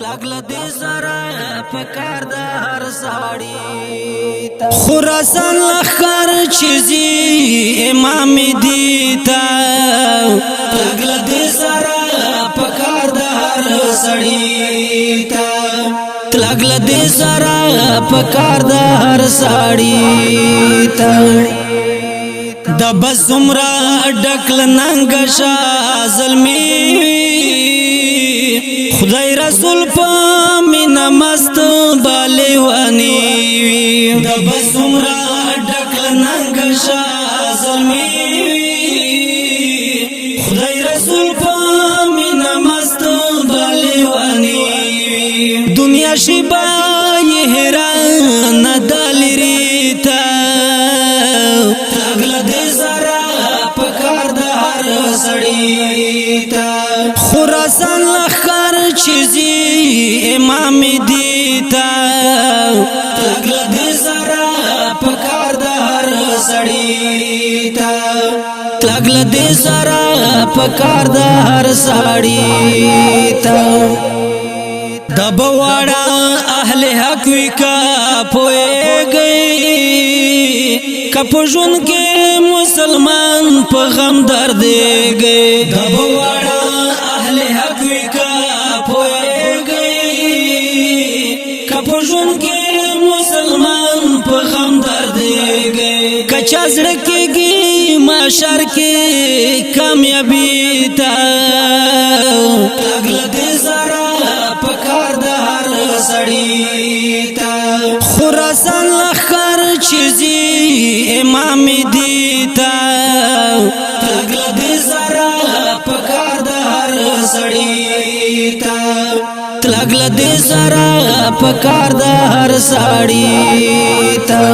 لګل دې سره پکار د هر ساړی خراسان لخر چیزی امام دیتا لګل دې سره پکار د هر ساړی تا لګل دې سره پکار د هر ساړی تا د بسمرا ډکل ننګشا ظلمی خدای رسول په مینا مست بالوانی د بسمرا ډکل ننګشا ظلمی خدای رسول په مینا مست بالوانی دنیا شیبا حیران دلریتا خراسان لخر چیزی امام دیتا لګل دې سره پکار د هر سړی تا لګل دې سره پکار د هر سړی تا د بواړه اهل حق وکا پوي گئی کپجون کې مسلمان په غم درد گئے د بواړه اهل حق وکا پوي گئی کپجون کې مسلمان په غم درد گئے کچا زړه کېږي معاشر کې کامیابی تا لګل دې سره پکار د هر سړی تا خراسان لخر چیزی امام دیتا لګل دې سره پکار د هر سړی تا لګل دې سره پکار د هر سړی تا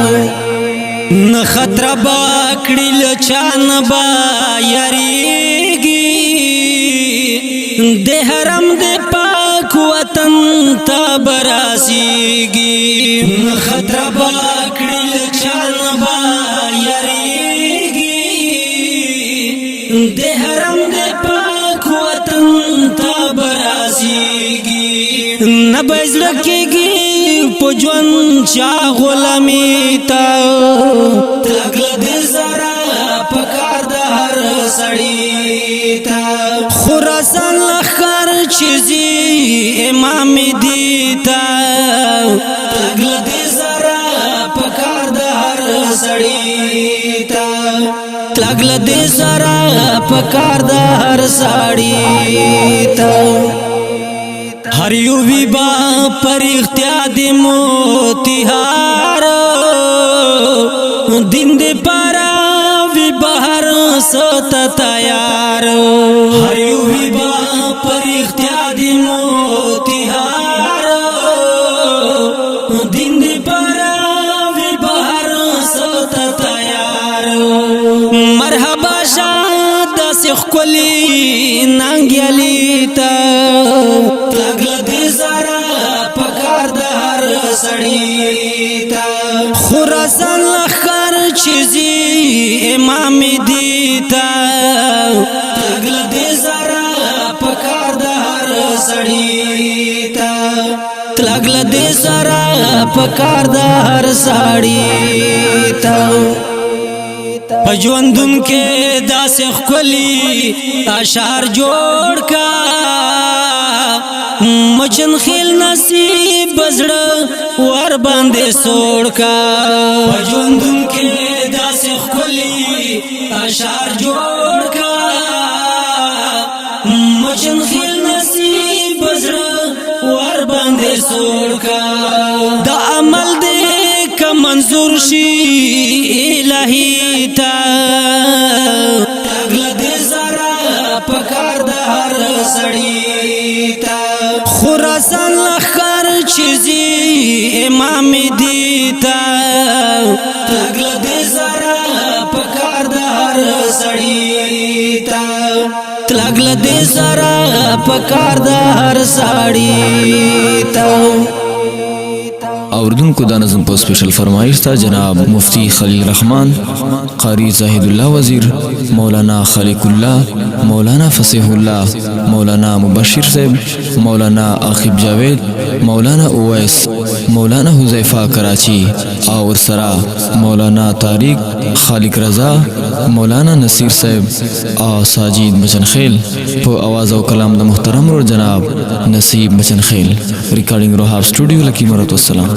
نه خطر با کړي لچان با یریږي د حرم د پاک وطن ته براسيږي نه خطر با کړي لچان با یریږي د حرم د پاک وطن ته براسيږي نه بزړه کېږي په ژوند چا غلامي تا لګل دې سره پکار د هر سړی تا خراسان لخر چیزی امام دیتا لګل دې سره پکار د هر سړی تا لګل دې سره پکار د هر سړی تا هر یو وی با پر اختیار دی موتیهار دین دی پارا وی بهر ست تیار هر یو وی با پر اختیار دی موتیهار دین دی پارا وی بهر ست تیار مرحبا شاد سخ کلی ننګیلی تا لګل دې سره پکار د هر سړی تا خراسان لخر چیزی امام دیتا لګل دې سره پکار د هر سړی تا لګل دې سره پکار د هر سړی تا پجوندن کې داس خلی اشعار جوړ کا مچن خیل نصیب بزړه ور باندې سوړ کا پجوندن کې داس خلی اشعار جوړ کا مچن خیل نصیب بزړه ور باندې سوړ کا د عمل دې منظور شي الہی تا لګل دې سره پکار د هر سړی تا خراسان لخر چیزی امام دیتا لګل دې سره پکار د هر سړی تا لګل دې سره پکار د هر سړی تا اوردونکو دا نظم په سپیشل فرمایش تا جناب مفتی خلیل رحمان، قاری زاهد الله وزیر، مولانا خالق الله، مولانا فصیح الله، مولانا مبشر صاحب، مولانا عاقب جاوید، مولانا اویس، مولانا حذیفہ کراچی او ورسرا مولانا طارق، خالق رضا، مولانا نصیر صاحب او ساجد بچنخیل په आवाज او کلام د محترم رو جناب نصیب بچنخیل. ریکارډینګ روحاب سټوډیو لکی مرات والسلام.